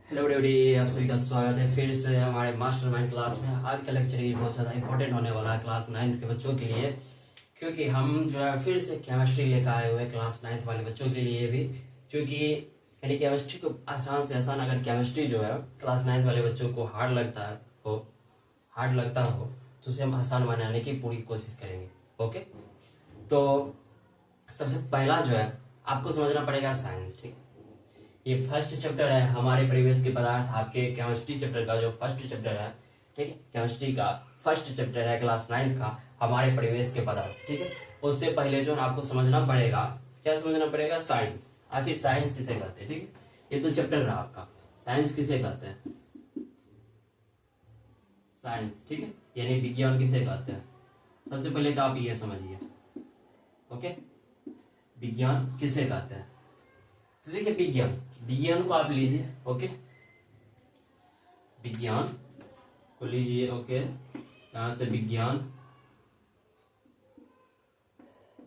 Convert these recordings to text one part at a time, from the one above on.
Hello everybody, आप सभी का स्वागत है फिर से हमारे मास्टरमाइंड क्लास में। आज का लेक्चर ये बहुत ज़्यादा इंपॉर्टेंट होने वाला है क्लास 9th के बच्चों के लिए, क्योंकि हम जो है फिर से केमिस्ट्री लेकर आए हुए हैं क्लास 9th वाले बच्चों के लिए भी। क्योंकि यानी केमिस्ट्री को आसान से आसान, अगर केमिस्ट्री जो है क्लास 9th वाले बच्चों को हार्ड लगता हो तो उसे हम आसान बनाने की पूरी कोशिश करेंगे। ओके, तो सबसे पहला जो है आपको समझना पड़ेगा साइंस। ठीक है, ये फर्स्ट चैप्टर है हमारे प्रीवियस के पदार्थ, आपके केमिस्ट्री चैप्टर का जो फर्स्ट चैप्टर है। ठीक है, केमिस्ट्री का फर्स्ट चैप्टर है क्लास 9th का हमारे प्रीवियस के पदार्थ। ठीक है, उससे पहले जो आपको समझना पड़ेगा, क्या समझना पड़ेगा? साइंस। आखिर साइंस किसे कहते हैं? ठीक है, ये तो चैप्टर रहा आपका, साइंस किसे कहते हैं? साइंस। ठीक है, यानी विज्ञान किसे कहते हैं? सबसे पहले तो आप ये समझिए। ओके, विज्ञान किसे कहते हैं? तो देखिए, विज्ञान को आप लीजिए। ओके, विज्ञान को लीजिए। ओके, यहां से विज्ञान,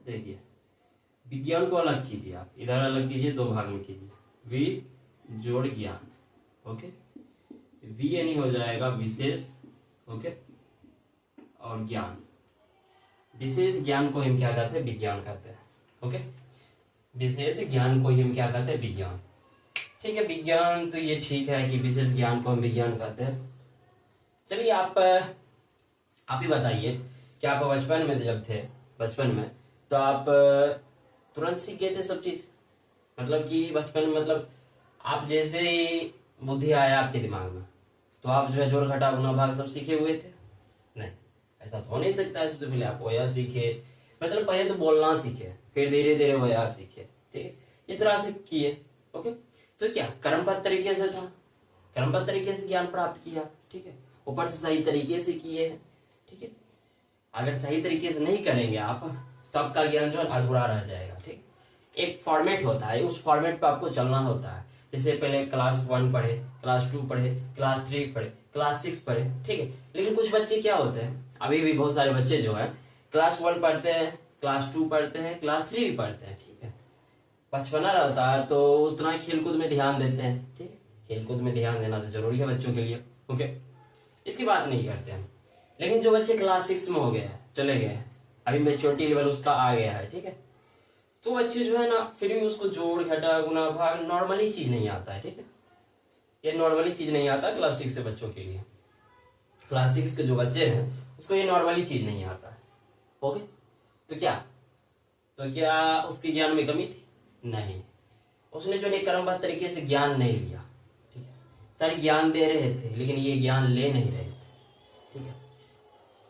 देखिए विज्ञान को अलग कीजिए, आप इधर अलग कीजिए, दो भाग में कीजिए, वि जोड़ ज्ञान। ओके, वी यानी हो जाएगा विशेष। ओके, और ज्ञान, विशेष ज्ञान को हम क्या कहते हैं? विज्ञान कहते हैं। ओके, विशेष ज्ञान को हम क्या कहते हैं? विज्ञान। ठीक है, विज्ञान तो ये ठीक है कि विशेष ज्ञान को हम विज्ञान कहते हैं। चलिए, आप ही बताइए कि आप बचपन में जब थे, बचपन में तो आप तुरंत सीख गए थे सब चीज? मतलब कि बचपन में, मतलब आप जैसे ही बुद्धि आया आपके दिमाग में तो आप जो है जोड़ घटा गुणा भाग सब सीखे हुए थे? नहीं, ऐसा तो हो नहीं सकता। सबसे पहले आप वया सीखे, मतलब पहले तो बोलना सीखे, फिर धीरे धीरे वया सीखे। ठीक है, इस तरह से किए। ओके, तो क्या क्रमबद्ध तरीके से था, क्रमबद्ध तरीके से ज्ञान प्राप्त किया। ठीक है, ऊपर से सही तरीके से किए हैं। ठीक है, अगर सही तरीके से नहीं करेंगे आप तो आपका ज्ञान जो है अधूरा रह जाएगा। ठीक, एक फॉर्मेट होता है, उस फॉर्मेट पे आपको चलना होता है। जैसे पहले क्लास 1 पढ़े, क्लास 2 पढ़े, क्लास 3 पढ़े, क्लास 6 पढ़े। ठीक है, लेकिन कुछ बच्चे क्या होते हैं, अभी भी बहुत सारे बच्चे जो है क्लास 1 पढ़ते हैं, क्लास 2 पढ़ते हैं, क्लास 3 भी पढ़ते हैं। ठीक है, बचपना रहता है तो उतना खेलकूद में ध्यान देते हैं। ठीक है, खेलकूद में ध्यान देना तो जरूरी है बच्चों के लिए। ओके, इसकी बात नहीं करते हैं। लेकिन जो बच्चे क्लास 6 में हो गए हैं, चले गए हैं, अभी मेच्योरिटी लेवल उसका आ गया है। ठीक है, तो बच्चे जो है ना फिर भी उसको जोड़ घटा गुना भाग नॉर्मली चीज नहीं आता है। ठीक है, ये नॉर्मली चीज नहीं आता क्लास 6 से बच्चों के लिए। क्लास 6 के जो बच्चे हैं उसको ये नॉर्मली चीज नहीं आता है। ओके, तो क्या उसके ज्ञान में कमी थी? नहीं, उसने जो है क्रमबद्ध तरीके से ज्ञान नहीं लिया। ठीक है, सारे ज्ञान दे रहे थे लेकिन ये ज्ञान ले नहीं रहे थे। ठीक है,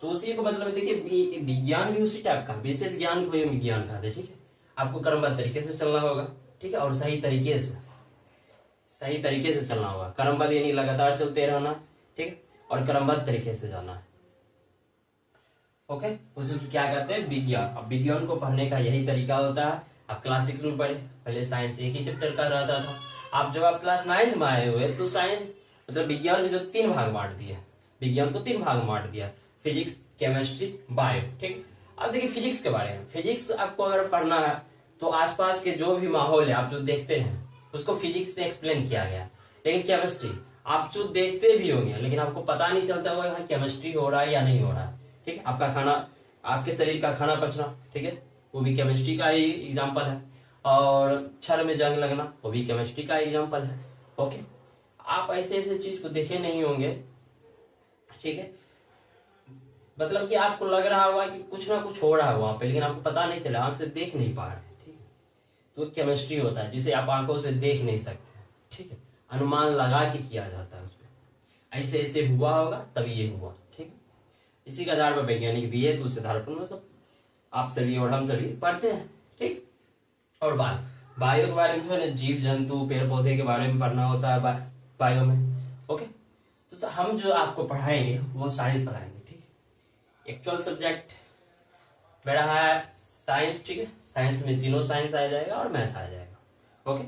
तो उसी को मतलब देखिए, विज्ञान भी उसी टाइप का, विशेष ज्ञान को हम विज्ञान कहते हैं। ठीक है, आपको क्रमबद्ध तरीके से चलना होगा। ठीक है, और सही तरीके से चलना होगा। क्रमबद्ध यानी लगातार चलते रहना। ठीक है, और क्रमबद्ध तरीके से जाना है। ओके, उसको क्या कहते हैं? विज्ञान। अब विज्ञान को पढ़ने का यही तरीका होता है। आप क्लास 6 में पढ़े, पहले साइंस एक ही चैप्टर का रहता था। आप जब आप क्लास 9th में आए हुए तो साइंस मतलब विज्ञान के जो 3 भाग बांट दिए, विज्ञान को 3 भाग बांट दिया, फिजिक्स, केमिस्ट्री, बायो। ठीक, अब देखिए फिजिक्स के बारे में। फिजिक्स आपको अगर पढ़ना है तो आसपास के जो भी माहौल है आप जो देखते हैं उसको फिजिक्स में एक्सप्लेन किया गया। लेकिन केमिस्ट्री आप जो देखते भी होंगे लेकिन आपको पता नहीं चलता होगा यहाँ केमिस्ट्री हो रहा है या नहीं हो रहा है। ठीक है, आपका खाना, आपके शरीर का खाना पचना, ठीक है, वो भी केमिस्ट्री का ही एग्जाम्पल है। और छर में जंग लगना, वो भी केमिस्ट्री का एग्जाम्पल है। ओके, आप ऐसे ऐसे चीज को देखे नहीं होंगे। ठीक है, मतलब कि आपको लग रहा होगा कि कुछ ना कुछ हो रहा है वहां पे, लेकिन आपको पता नहीं चला, आंख से देख नहीं पा रहे। ठीक है, तो केमिस्ट्री होता है जिसे आप आंखों से देख नहीं सकते। ठीक है, अनुमान लगा के किया जाता है उसमें, ऐसे ऐसे हुआ होगा तभी ये हुआ। ठीक है, इसी के आधार पर वैज्ञानिक भी है, तो उस आधार पर सब आप सभी और हम सभी पढ़ते हैं। ठीक, और बायो के बारे में जो है ना, जीव जंतु पेड़ पौधे के बारे में पढ़ना होता है बायो में। ओके, तो हम जो आपको पढ़ाएंगे वो साइंस पढ़ाएंगे। एक्चुअल सब्जेक्ट मेरा है साइंस। ठीक है, साइंस में तीनों साइंस आ जाएगा और मैथ आ जाएगा। ओके,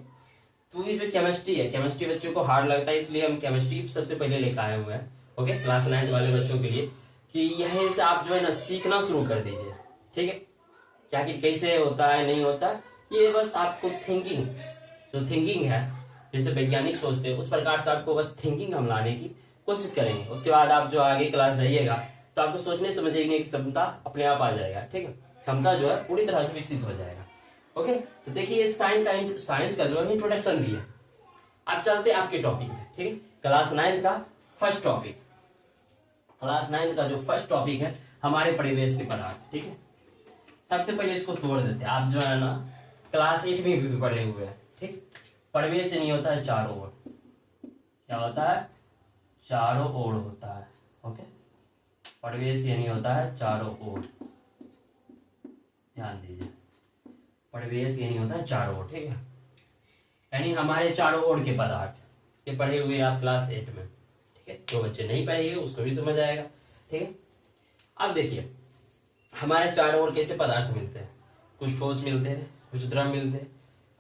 तो ये जो केमिस्ट्री है, केमिस्ट्री बच्चों को हार्ड लगता है, इसलिए हम केमिस्ट्री सबसे पहले लेकर आए हुए हैं। ओके, क्लास 9th वाले बच्चों के लिए कि यहीं से आप जो है ना सीखना शुरू कर दीजिए। ठीक है, क्या कि कैसे होता है नहीं होता, ये बस आपको थिंकिंग है जैसे वैज्ञानिक सोचते हैं उस प्रकार से आपको बस थिंकिंग हम लाने की कोशिश करेंगे। उसके बाद आप जो आगे क्लास जाइएगा तो आपको सोचने समझने की क्षमता अपने आप आ जाएगा, ठीक है, क्षमता जो है पूरी तरह से विकसित हो जाएगा। ओके, तो देखिए साइंस का जो है इंट्रोडक्शन भी है। आप चलते हैं आपके टॉपिक में, ठीक है, क्लास 9 का फर्स्ट टॉपिक। क्लास 9 का जो फर्स्ट टॉपिक है हमारे परिवेश के पदार्थ, ठीक है। सबसे पहले इसको तोड़ देते हैं। आप जो है ना क्लास 8 में भी पढ़े हुए हैं, ठीक। परिवेश नहीं होता है चारों ओर, क्या होता है, चारों ओर होता है। ओके, परिवेश ये नहीं होता है चारों ओर, ध्यान दीजिए, परिवेश ये नहीं होता है चारों ओर, ठीक है, यानी हमारे चारों ओर के पदार्थ। ये पढ़े हुए आप क्लास 8 में, ठीक है। जो बच्चे नहीं पढ़े हुए उसको भी समझ आएगा, ठीक है। अब देखिए हमारे चारों ओर कैसे पदार्थ मिलते हैं। कुछ ठोस मिलते हैं, कुछ द्रव मिलते हैं,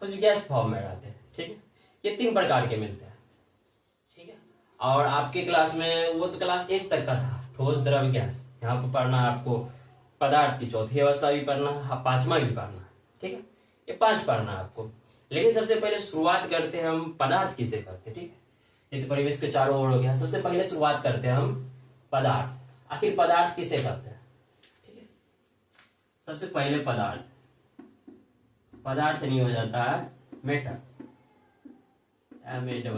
कुछ गैस फॉर्म में रहते हैं, ठीक है। ये 3 प्रकार के मिलते हैं, ठीक है। और आपके क्लास में वो तो क्लास 8 तक का था, ठोस द्रव गैस। यहाँ पर पढ़ना आपको पदार्थ की चौथी अवस्था भी पढ़ना, 5वां भी पढ़ना, ठीक है। ये 5 पढ़ना आपको। लेकिन सबसे पहले शुरुआत करते हैं हम पदार्थ किसे कहते हैं, ठीक है। ये तो परिवेश के चारों ओर हो गया। सबसे पहले शुरुआत करते हैं हम पदार्थ। आखिर पदार्थ किसे कहते हैं, ठीक है। सबसे पहले पदार्थ नहीं हो जाता है मैटर, MATTER,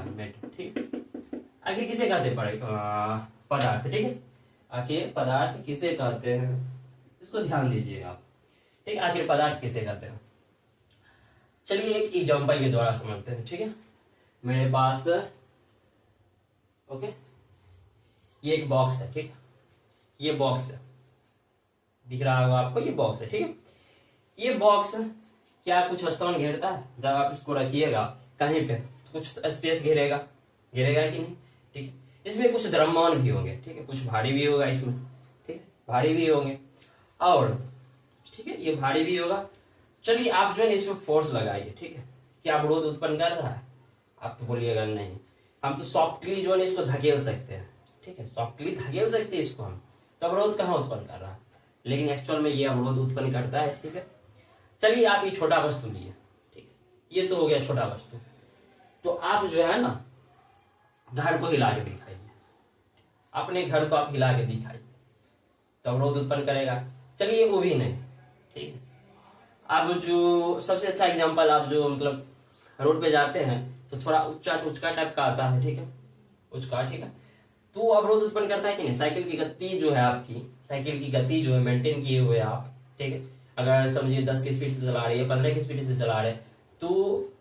मैटर, ठीक है। आखिर किसे कहते हैं पदार्थ, ठीक है। आखिर पदार्थ किसे कहते हैं, इसको ध्यान दीजिएगा आप, ठीक है। आखिर पदार्थ किसे कहते हैं, चलिए एक एग्जांपल के द्वारा समझते हैं, ठीक है। मेरे पास ओके ये एक बॉक्स है, ठीक है। ये बॉक्स है, दिख रहा होगा आपको, ये बॉक्स है, ठीक है। ये बॉक्स क्या कुछ स्थान घेरता है? जब आप इसको रखिएगा कहीं पे तो कुछ स्पेस घेरेगा कि नहीं, ठीक है। इसमें कुछ द्रव्यमान भी होंगे, ठीक है, कुछ भारी भी होगा इसमें, ठीक है, भारी भी होंगे, और ठीक है ये भारी भी होगा। चलिए आप जो है इसमें फोर्स लगाइए, ठीक है। क्या अवरोध उत्पन्न कर रहा है? आप तो बोलिएगा नहीं, हम तो सॉफ्टली जो है इसको धकेल सकते हैं, ठीक है, सॉफ्टली धकेल सकते हैं इसको हम, तो अवरोध कहाँ उत्पन्न कर रहा है? लेकिन एक्चुअल में ये अवरोध उत्पन्न करता है, ठीक है। चलिए आप ये छोटा वस्तु लिए, ठीक है, ये तो हो गया छोटा वस्तु। तो आप जो है ना घर को हिला के दिखाइए, अपने घर को आप हिला के दिखाइए, तो अवरोध उत्पन्न करेगा। चलिए वो भी नहीं, ठीक है। अब जो सबसे अच्छा एग्जांपल, आप जो मतलब रोड पे जाते हैं तो थोड़ा उच्चा टाइप का आता है, ठीक है, उचका, ठीक है, तो वो अवरोध उत्पन्न करता है कि नहीं? साइकिल की गति जो है आपकी, साइकिल की गति जो है मेंटेन किए हुए आप, ठीक है, अगर समझिए 10 की स्पीड से चला रहे हैं, 15 की स्पीड से चला रहे हैं, तो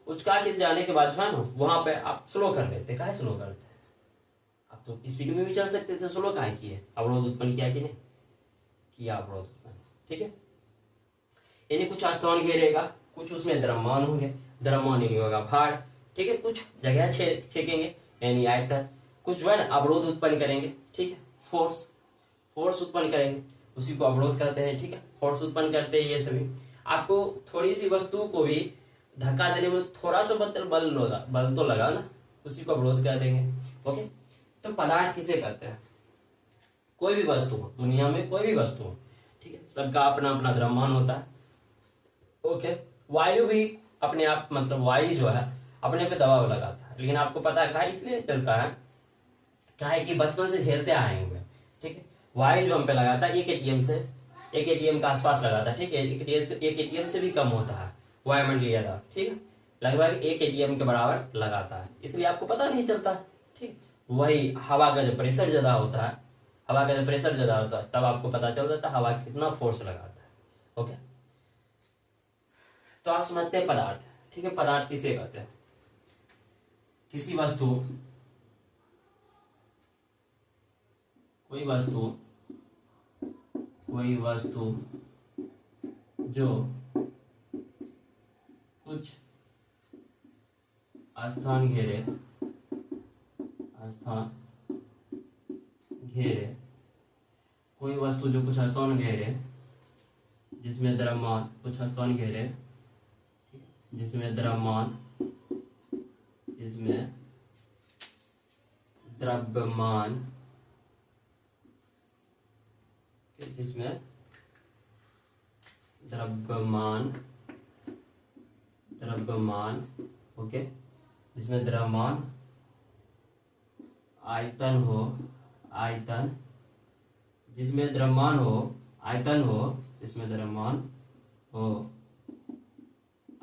उचका के जाने के बाद जो है ना वहां पे आप स्लो कर लेते। काहे स्लो करते हैं? आप तो स्पीड में भी चल सकते थे, स्लो काहे किए? अवरोध उत्पन्न किया कि नहीं किया? अवरोध उत्पन्न, ठीक है। यानी कुछ स्थान घेरेगा, कुछ उसमें द्रव्यमान होंगे, द्रव्यमान नहीं होगा भार, ठीक है, कुछ जगह छेकेंगे यानी आयतन, कुछ जो है ना अवरोध उत्पन्न करेंगे, ठीक है, फोर्स उत्पन्न करेंगे, उसी को अवरोध कहते हैं, ठीक है। फोर्स उत्पन्न करते हैं ये सभी। आपको थोड़ी सी वस्तु को भी धक्का देने में थोड़ा सा बल तो लगा ना, उसी को अवरोध कह देंगे। ओके, तो पदार्थ किसे कहते हैं? कोई भी वस्तु हो दुनिया में, कोई भी वस्तु हो, ठीक है, सबका अपना अपना द्रव्यमान होता है। ओके, वायु भी अपने आप, मतलब वायु जो है अपने पे दबाव लगाता है, लेकिन आपको पता है इसलिए चलता है क्या है कि बचपन से झेलते आए हुए, ठीक है। वायु जो हम पे लगाता है एक एटीएम के आसपास लगाता है, ठीक है, एक एटीएम से भी कम होता है वायुमंडलीय दबाव, ठीक है, लगभग 1 एटीएम के बराबर लगाता है, इसलिए आपको पता नहीं चलता, ठीक। वही हवा का जो प्रेशर ज्यादा होता है, तब आपको पता चल जाता है हवा कितना फोर्स लगाता है। ओके, तो आप समझते हैं पदार्थ, ठीक है। पदार्थ किसे कहते हैं? कोई वस्तु जो कुछ स्थान घेरे, कोई वस्तु जो कुछ स्थान घेरे, जिसमें द्रव्यमान कुछ स्थान घेरे, जिसमें द्रव्यमान ओके, जिसमें द्रव्यमान आयतन हो, आयतन जिसमें द्रव्यमान हो, आयतन हो, जिसमें द्रव्यमान हो,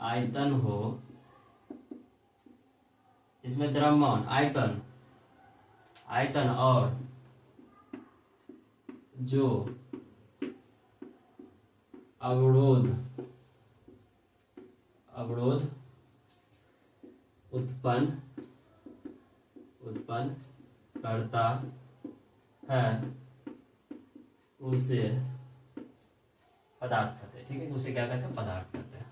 आयतन हो, जिसमें द्रव्यमान आयतन, आयतन और जो अवरोध, अवरोध उत्पन्न करता है उसे पदार्थ कहते हैं। ठीक है, उसे क्या कहते हैं? पदार्थ कहते हैं।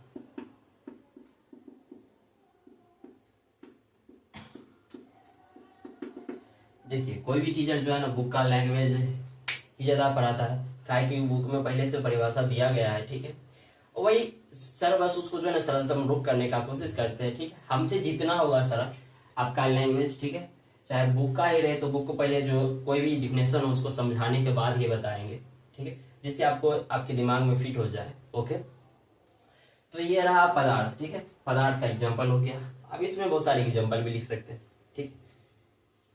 देखिए कोई भी टीचर जो है ना बुक का लैंग्वेज ही ज्यादा पढ़ाता है, काय की बुक में पहले से परिभाषा दिया गया है। ठीक है, और वही सर बस उसको जो है ना सरलतम रूप करने का कोशिश करते हैं। ठीक है, हमसे जितना होगा सरल आपका लैंग्वेज, ठीक है, चाहे बुक का ही रहे तो बुक को पहले जो कोई भी डिफिनेशन हो उसको समझाने के बाद ही बताएंगे। ठीक है, जिससे आपको आपके दिमाग में फिट हो जाए। ओके, तो ये रहा पदार्थ। ठीक है, पदार्थ का एग्जाम्पल हो गया। अब इसमें बहुत सारे एग्जाम्पल भी लिख सकते हैं। ठीक,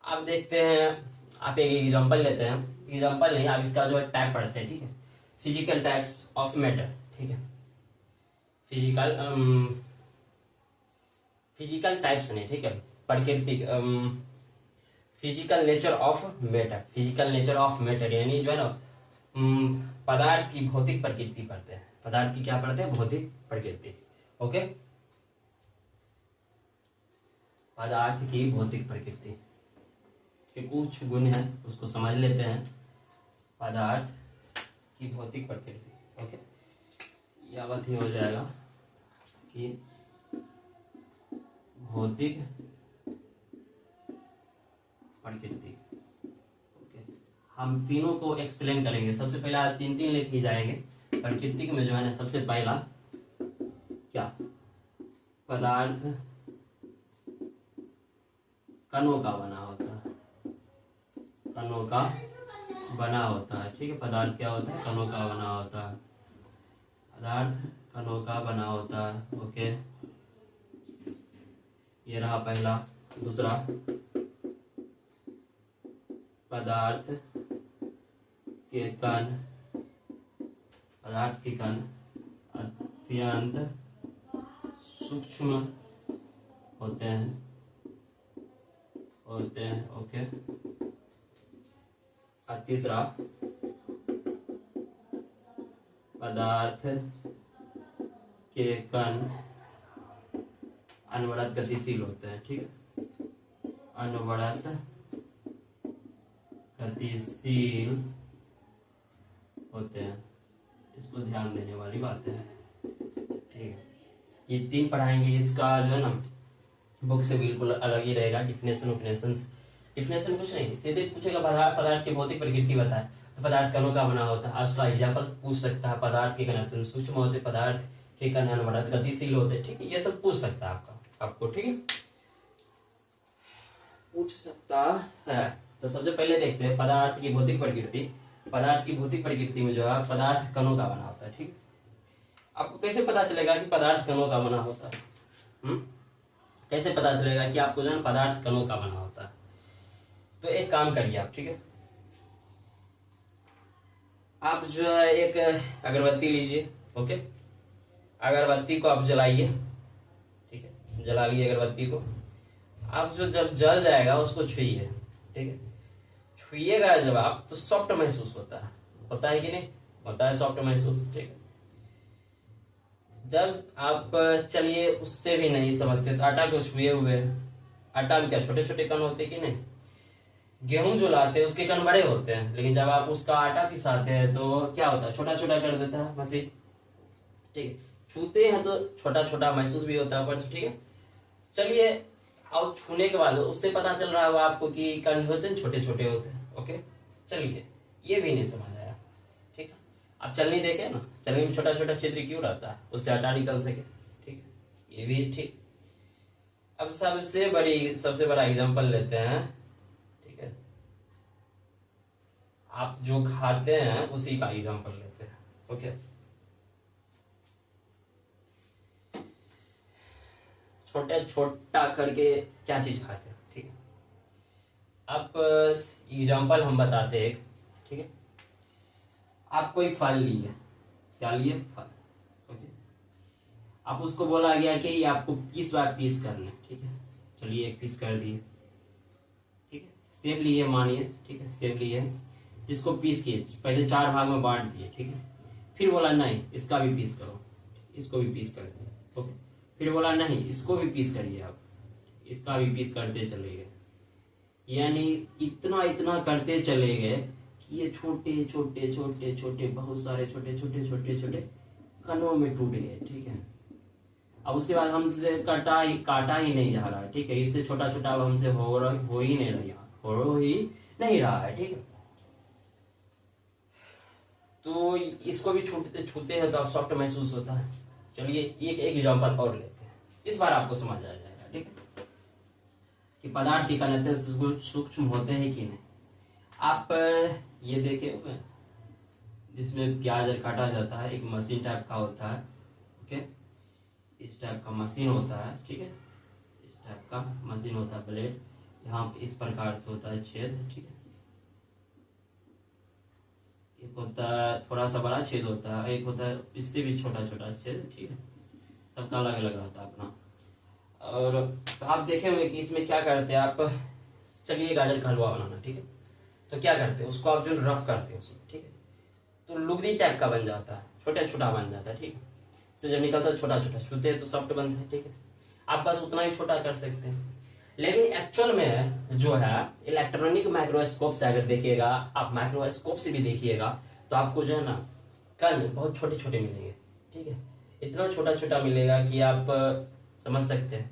आप देखते हैं, आप एक एग्जाम्पल लेते हैं, एग्जाम्पल नहीं, आप इसका जो है टाइप पढ़ते हैं। ठीक है, फिजिकल टाइप्स ऑफ मैटर। ठीक है, फिजिकल टाइप्स नहीं, ठीक है, प्राकृतिक physical nature of matter, physical nature of matter यानी जो है ना पदार्थ की भौतिक प्रकृति पढ़ते हैं। पदार्थ की क्या पढ़ते हैं? भौतिक प्रकृति। ओके, पदार्थ की भौतिक प्रकृति के कुछ गुण हैं, उसको समझ लेते हैं। पदार्थ की भौतिक प्रकृति। ओके, यह बात ही हो जाएगा कि भौतिक प्रकृति। ओके, हम तीनों को एक्सप्लेन करेंगे। सबसे पहला तीन तीन लिखे जाएंगे। प्राकृतिक में जो है ना सबसे पहला क्या? पदार्थ कणों का बना होता है, कणों का बना होता है। ठीक है, पदार्थ क्या होता है? कणों का बना होता है। पदार्थ कणों का बना होता है। ओके, ये रहा पहला। दूसरा, पदार्थ के कण, पदार्थ के कण अत्यंत सूक्ष्म होते हैं, ओके। और तीसरा, पदार्थ के कण अनवरत गतिशील होते हैं। ठीक है, अनवरत गतिशील होते हैं। इसको ध्यान देने वाली बातें हैं। ठीक है, ये तीन पढ़ाएंगे। इसका जो है ना बुक से बिल्कुल अलग ही रहेगा। डिफिनेशन कुछ नहीं, सीधे पूछेगा पदार्थ की भौतिक प्रकृति बताए तो पदार्थ कणों का बना होता है। आज का एग्जाम्पल पूछ सकता है, पदार्थ के कण अत्यंत सूक्ष्म होते, पदार्थ के कण अनवरत गतिशील होते। ठीक है, ये सब पूछ सकता है आपको। ठीक है, पूछ सकता है। तो सबसे पहले देखते हैं पदार्थ की भौतिक प्रकृति। पदार्थ की भौतिक प्रकृति में जो है पदार्थ कणों का बना होता है। ठीक, आपको कैसे पता चलेगा कि पदार्थ कणों का बना होता है? कैसे पता चलेगा कि आपको जो है पदार्थ कणों का बना होता है? तो एक काम करिए आप। ठीक है, आप जो है एक अगरबत्ती लीजिए। ओके, अगरबत्ती को आप जलाइए। ठीक है, जला लिए अगरबत्ती को। आप जो जब जल जाएगा उसको छुइए। ठीक है, छुइएगा जब आप तो सॉफ्ट महसूस होता है कि नहीं? होता है सॉफ्ट महसूस। ठीक है, जब आप चलिए उससे भी नहीं समझते तो आटा को छुए हुए, आटा में क्या छोटे छोटे कण होते कि नहीं? गेहूं जो लाते हैं उसके कण बड़े होते हैं, लेकिन जब आप उसका आटा पिसाते हैं तो क्या होता है? छोटा छोटा कर देता है मशीन। ठीक है, छूते हैं तो छोटा छोटा महसूस भी होता है पर। ठीक है, चलिए और छूने के बाद उससे पता चल रहा होगा आपको कि कण होते हैं छोटे छोटे होते हैं। ओके, चलिए ये भी नहीं समझ आया। ठीक है, आप चलनी देखे ना, चलनी में छोटा छोटा छिद्र क्यों रहता है? उससे आटा निकल सके। ठीक है, ये भी ठीक। अब सबसे बड़ा एग्जांपल लेते हैं। ठीक है, आप जो खाते हैं उसी का एग्जांपल लेते हैं। ओके, छोटा छोटा करके क्या चीज खाते हैं, ठीक है। आप एग्जाम्पल हम बताते हैं, ठीक है। आप कोई फल लिए, क्या लिए, फल, ओके। आप उसको बोला गया कि ये आपको 20 बार पीस करने, ठीक है। चलिए 1 पीस कर दिए, ठीक है। सेब लिए मानिए, ठीक है, सेब लिए, जिसको पीस किए, पहले 4 भाग में बांट दिए, ठीक है। फिर बोला नहीं इसका भी पीस करो, इसको भी पीस कर दिए, ओके। फिर बोला नहीं इसको भी पीस करिए, आप इसका भी पीस करते चले गए। यानी इतना इतना करते चले गए कि ये छोटे छोटे छोटे छोटे बहुत सारे छोटे छोटे छोटे छोटे कणों में टूट गए, ठीक है। अब उसके बाद हमसे काटा ही नहीं जा रहा है, ठीक है। इससे छोटा छोटा अब हमसे हो ही नहीं रहा है, ठीक है। तो इसको भी छूते हैं तो आप सॉफ्ट महसूस होता है। चलिए एक एग्जांपल और लेते हैं, इस बार आपको समझ आ जाएगा, ठीक है, कि पदार्थ की कण सूक्ष्म होते हैं कि नहीं। आप ये देखिए, जिसमें प्याज काटा जाता है, एक मशीन टाइप का होता है, ओके। इस टाइप का मशीन होता है, ठीक है। इस टाइप का मशीन होता है, ब्लेड, यहाँ इस प्रकार से होता है छेद, ठीक है। एक होता है थोड़ा सा बड़ा छेद होता है, एक होता है इससे भी छोटा छोटा छेद, ठीक है। सबका अलग अलग रहता है अपना। और आप देखे होंगे कि इसमें क्या करते हैं आप, चलिए गाजर का हलवा बनाना, ठीक है। तो क्या करते हैं, उसको आप जो रफ करते हैं उसमें, ठीक है, तो लुगदी टाइप का बन जाता है, छोटा छोटा बन जाता है, ठीक है। से जब निकलता है छोटा छोटा, छूते हैं तो सॉफ्ट बनता है, ठीक है। आप बस उतना ही छोटा कर सकते हैं। लेकिन एक्चुअल में जो है इलेक्ट्रॉनिक माइक्रोस्कोप से अगर देखिएगा, आप माइक्रोस्कोप से भी देखिएगा, तो आपको जो है ना कण बहुत छोटे छोटे मिलेंगे, ठीक है। इतना छोटा छोटा मिलेगा कि आप समझ सकते हैं।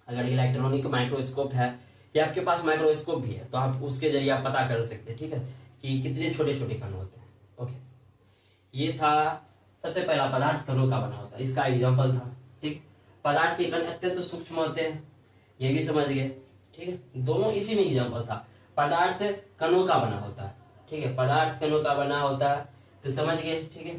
अगर इलेक्ट्रॉनिक माइक्रोस्कोप है या आपके पास माइक्रोस्कोप भी है, तो आप उसके जरिए आप पता कर सकते हैं, ठीक है, कि कितने छोटे छोटे कण होते हैं, ओके। ये था सबसे पहला, पदार्थ कणों का बना होता है, इसका एग्जाम्पल था, ठीक। पदार्थ के कण अत्यंत सूक्ष्म होते हैं, ये भी समझ गए, ठीक है। दोनों इसी में एग्जाम्पल था, पदार्थ कणों का बना होता है, ठीक है। पदार्थ कणों का बना होता है तो समझ गए, ठीक है।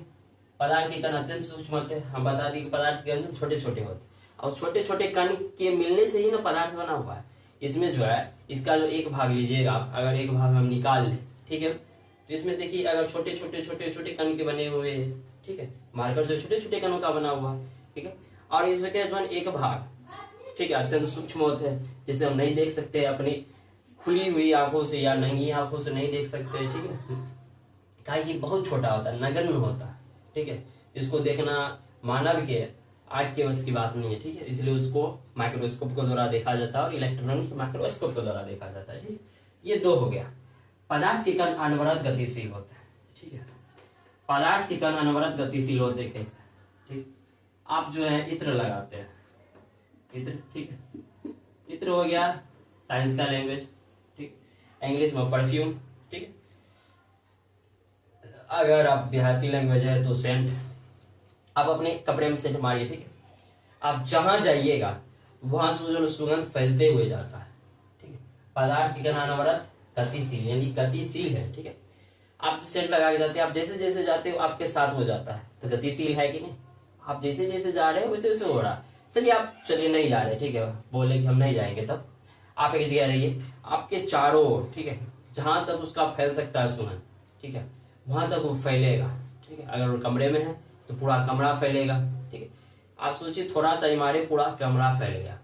पदार्थ के कण अत्यंत सूक्ष्म होते हैं, हम बता दें कि पदार्थ के कण छोटे छोटे होते हैं, और छोटे छोटे कण के मिलने से ही ना पदार्थ बना हुआ है। इसमें जो है इसका जो एक भाग लीजिएगा, अगर एक भाग हम निकाल लें, ठीक है, तो इसमें देखिए अगर छोटे छोटे छोटे छोटे कण के बने हुए हैं, ठीक है, मार्कर जो छोटे छोटे कणों का बना हुआ है, ठीक है। और इसमें क्या जो एक भाग, ठीक है, अत्यंत सूक्ष्म होते हैं, जिसे हम नहीं देख सकते अपनी खुली हुई आंखों से या नंगी आंखों से नहीं देख सकते, ठीक है। कहा कि बहुत छोटा होता है, नगण्य होता है, ठीक है। इसको देखना मानव के आज के बस की बात नहीं है, ठीक है। इसलिए उसको माइक्रोस्कोप के द्वारा देखा जाता है और इलेक्ट्रॉनिक माइक्रोस्कोप के द्वारा देखा जाता है, ठीक है। ये 2 हो गया। पदार्थ के कण अनवरत गतिशील होते हैं, ठीक है। पदार्थ के कण अनवरत गतिशील होते हैं कैसे, ठीक। आप जो है इत्र लगाते हैं, इत्र, ठीक है। इत्र हो गया साइंस का लैंग्वेज, ठीक। इंग्लिश में परफ्यूम, ठीक। अगर आप देहाती लैंग्वेज है तो सेंट। आप अपने कपड़े में सेंट मारिए, ठीक है। आप जहां जाइएगा वहां से जो सुगंध फैलते हुए जाता है, ठीक है। पदार्थ के कण अनवरत गतिशील, यानी गतिशील है, ठीक है। आप जो सेंट लगा के जाते हैं, आप जैसे जैसे जाते हो आपके साथ हो जाता है, तो गतिशील है कि नहीं। आप जैसे जैसे जा रहे हो वैसे वैसे हो रहा। चलिए आप चलिए नहीं जा रहे, ठीक है, बोले कि हम नहीं जाएंगे, तब आप एक जगह रहिए, आपके चारों ओर, ठीक है, जहां तक उसका फैल सकता है सुगंध, ठीक है, वहां तक वो फैलेगा, ठीक है। अगर वो कमरे में है तो पूरा कमरा फैलेगा, ठीक है। आप सोचिए थोड़ा सा ही मारे पूरा कमरा फैल गया,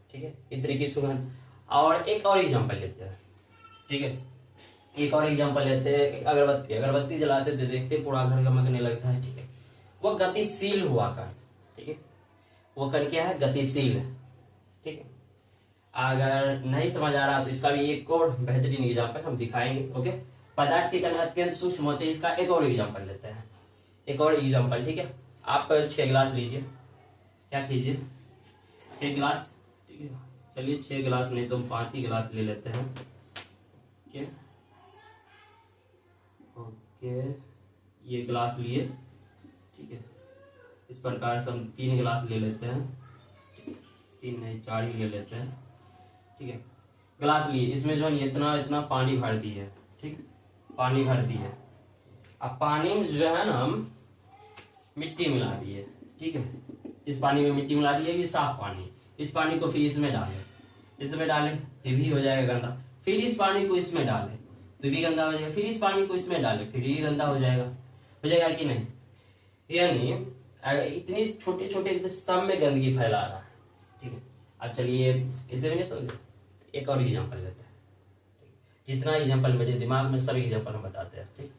ठीक है, इत्र की सुगंध। और एक और एग्जांपल लेते हैं, ठीक है, एक और एग्जांपल लेते हैं, अगरबत्ती। अगरबत्ती जलाते थे, देखते पूरा घर गमकने लगता है, ठीक है। वो गतिशील हुआ कर, ठीक है, वो कर क्या है, गतिशील है, ठीक है। अगर नहीं समझ आ रहा तो इसका भी एक और बेहतरीन एग्जांपल हम दिखाएंगे, ओके। पदार्थ के कण अत्यंत सूक्ष्म होते हैं, इसका एक और एग्जांपल लेते हैं, एक और एग्जांपल, ठीक है। आप 6 गिलास लीजिए, क्या कीजिए, 6 गिलास, ठीक है। चलिए 6 गिलास नहीं तो 5 ही गिलास ले लेते हैं, ओके ओके। ये गिलास लिए, ठीक है। इस प्रकार से हम 3 गिलास ले लेते हैं, 3 नहीं 4 ही ले लेते हैं, ठीक है। गिलास लिए, इसमें जो है इतना इतना पानी भर दी है, ठीक, पानी भर दी है। अब पानी में जो है ना हम मिट्टी मिला दी है, ठीक है। इस पानी में मिट्टी मिला दी है, ये साफ पानी, इस पानी को फिर इसमें डालें, इसमें डालें तो भी हो जाएगा गंदा, फिर इस पानी को इसमें डालें तो भी गंदा हो जाएगा, फिर इस पानी को इसमें डालें फिर भी गंदा हो जाएगा कि नहीं। यानी इतनी छोटे छोटे सब में गंदगी फैला रहा है, ठीक है। अब चलिए इसे भी नहीं समझे, एक और एग्जाम्पल लेते हैं। जितना एग्जाम्पल मेरे दिमाग में सभी एग्जाम्पल हम बताते हैं, ठीक।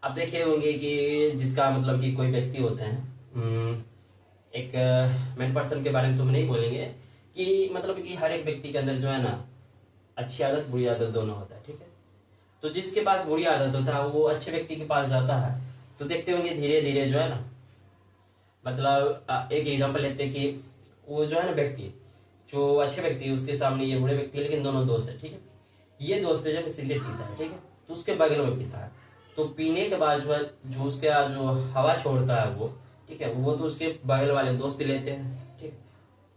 आप देखे होंगे कि जिसका मतलब कि कोई व्यक्ति होते हैं, एक मेन पर्सन के बारे में तो हम नहीं बोलेंगे, कि मतलब कि हर एक व्यक्ति के अंदर जो है ना अच्छी आदत बुरी आदत दोनों होता है, ठीक है। तो जिसके पास बुरी आदत होता है वो अच्छे व्यक्ति के पास जाता है, तो देखते होंगे धीरे धीरे जो है ना, मतलब एक एग्जाम्पल लेते हैं कि वो जो है ना व्यक्ति, जो अच्छे व्यक्ति है उसके सामने ये बुरे व्यक्ति है, लेकिन दोनों दोस्त है, ठीक है। ये दोस्त है जो सिगरेट पीता है, ठीक है, तो उसके बगल में पीता है, तो पीने के बाद जो उसका जो हवा छोड़ता है वो, ठीक है, वो तो उसके बगल वाले दोस्त लेते हैं, ठीक।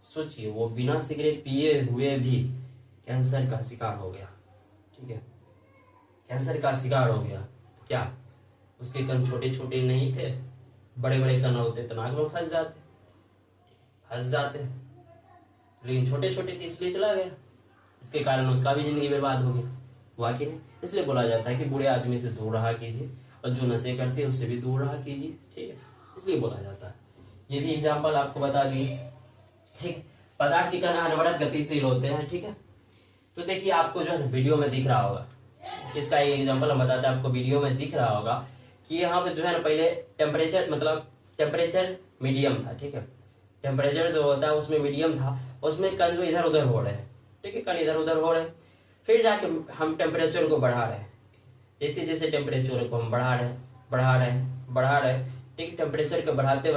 सोचिए वो बिना सिगरेट पिए हुए भी कैंसर का शिकार हो गया, ठीक है, कैंसर का शिकार हो गया। क्या उसके कण छोटे छोटे नहीं थे, बड़े बड़े कण होते तो नाक में फंस जाते, लेकिन छोटे छोटे थे इसलिए चला गया, इसके कारण उसका भी जिंदगी बर्बाद हो गई, वाकई में। इसलिए बोला जाता है कि बुरे आदमी से दूर रहा कीजिए और जो नशे करते हैं उससे भी दूर रहा कीजिए, ठीक है, इसलिए बोला जाता है। ये भी एग्जाम्पल आपको बता दिए, ठीक। पदार्थ के कण अनवरत गतिशील होते हैं, ठीक है। तो देखिए आपको जो है वीडियो में दिख रहा होगा, इसका एक एग्जाम्पल हम बताते हैं आपको, वीडियो में दिख रहा होगा कि यहाँ पे जो है ना पहले टेम्परेचर मीडियम था, ठीक है, टेम्परेचर जो होता है उसमें मीडियम था, उसमें कण जो इधर उधर हो रहे हैं, ठीक है, कण इधर उधर हो रहे हैं, फिर जाके हम टेम्परेचर को बढ़ा रहे हैं, जैसे जैसे टेम्परेचर को हम बढ़ा रहे हैं, ठीक, टेम्परेचर को बढ़ा रहे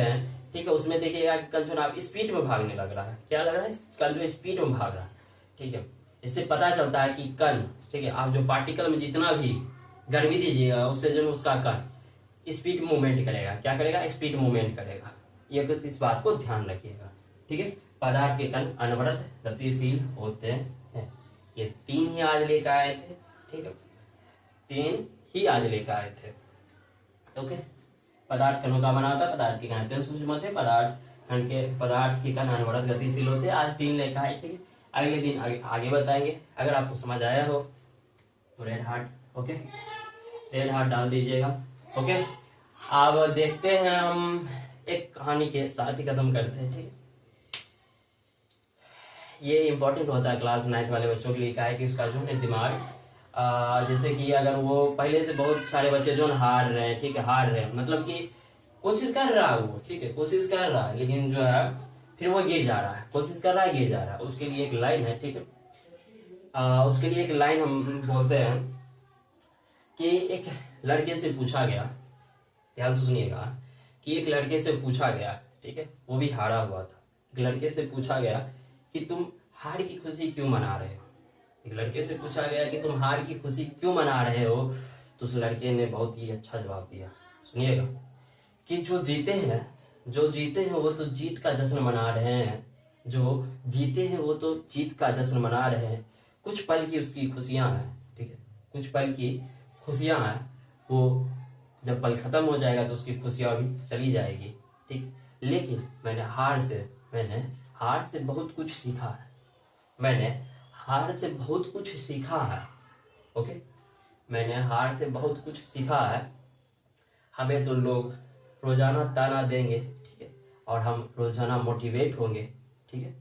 हैं, ठीक है। उसमें देखिएगा कण जो आप स्पीड में भागने लग रहा है, क्या लग रहा है, कण जो स्पीड में भाग रहा है, ठीक है। इससे पता चलता है कि कण, ठीक है, आप जो पार्टिकल में जितना भी गर्मी दीजिएगा उससे जो उसका कण स्पीड मूवमेंट करेगा, क्या करेगा, स्पीड मूवमेंट करेगा। ये इस बात को ध्यान रखिएगा, ठीक है। पदार्थ के कण अनवरत गतिशील होते हैं। ये 3 ही आज लेकर आए थे, ठीक है, 3 ही आज लेकर आए थे, ओके। पदार्थ कणों का बना होता है, पदार्थ के कण अत्यंत सूक्ष्म होते हैं, पदार्थ के कण अनवरत गतिशील होते हैं। आज 3 लेकर आए, ठीक है। अगले दिन आगे बताएंगे। अगर आपको समझ आया हो तो red heart, okay, red heart डाल दीजिएगा, ओके। अब देखते हैं हम एक कहानी के साथ ही खत्म करते हैं, ठीक है। ये इंपॉर्टेंट होता है क्लास 9 वाले बच्चों के लिए, क्या है कि उसका जो है दिमाग, जैसे कि अगर वो पहले से बहुत सारे बच्चे जो हार रहे हैं, ठीक है, हार रहे हैं, मतलब कि कोशिश कर रहा है वो, ठीक है, कोशिश कर रहा है, लेकिन जो है फिर वो गिर जा रहा है, कोशिश कर रहा है गिर जा रहा है। उसके लिए एक लाइन है, ठीक है, उसके लिए एक लाइन हम बोलते हैं कि एक लड़के से पूछा गया, ध्यान से सुनिएगा, कि एक लड़के से पूछा गया, ठीक है, वो भी हारा हुआ था। एक लड़के से पूछा गया कि तुम हार की खुशी क्यों मना रहे हो। एक लड़के से पूछा गया कि तुम हार की खुशी क्यों मना रहे हो, तो उस लड़के ने बहुत ही अच्छा जवाब दिया। सुनिएगा कि जो जीते हैं वो तो जीत का जश्न मना रहे हैं, जो जीते हैं वो तो जीत का जश्न मना रहे हैं। कुछ पल की उसकी खुशियां हैं, ठीक है, कुछ पल की खुशियां हैं, वो जब पल खत्म हो जाएगा तो उसकी खुशियां भी चली जाएगी, ठीक। लेकिन मैंने हार से बहुत कुछ सीखा है, मैंने हार से बहुत कुछ सीखा है, ओके, मैंने हार से बहुत कुछ सीखा है। हमें तो लोग रोजाना ताना देंगे, ठीक है, और हम रोजाना मोटिवेट होंगे, ठीक है,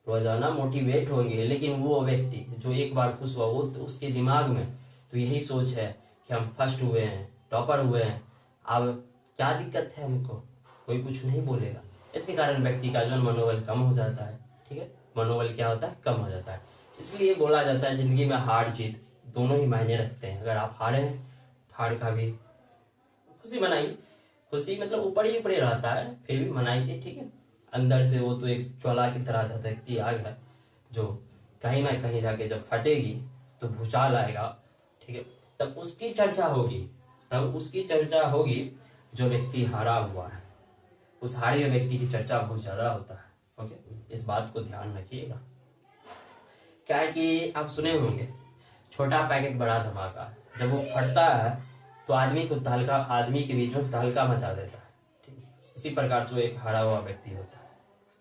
रोजाना मोटिवेट होंगे, लेकिन वो व्यक्ति जो एक बार खुश हुआ, वो तो उसके दिमाग में तो यही सोच है कि हम फर्स्ट हुए हैं, टॉपर हुए हैं, अब क्या दिक्कत है, हमको कोई कुछ नहीं बोलेगा। इसके कारण व्यक्ति का जो मनोबल कम हो जाता है, ठीक है, मनोबल क्या होता है, कम हो जाता है। इसलिए बोला जाता है जिंदगी में हार जीत दोनों ही मायने रखते हैं। अगर आप हारे हैं, हार का भी खुशी मनाइए, खुशी मतलब ऊपर ही ऊपर रहता है, फिर भी मनाइए, ठीक है। अंदर से वो तो एक ज्वाला की तरह धधकती आग है, जो कहीं ना कहीं जाके जब फटेगी तो भूचाल आएगा, ठीक है, तब उसकी चर्चा होगी जो व्यक्ति हारा हुआ है। उस हारे हुए व्यक्ति की चर्चा बहुत ज्यादा होता है, ओके, इस बात को ध्यान रखिएगा। क्या है कि आप सुने होंगे छोटा पैकेट बड़ा धमाका, जब वो फटता है तो आदमी के बीच में तहलका मचा देता है, ठीक है। इसी प्रकार से वो एक हारा हुआ व्यक्ति होता है,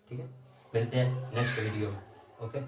ठीक है, मिलते हैं नेक्स्ट वीडियो में। ओके।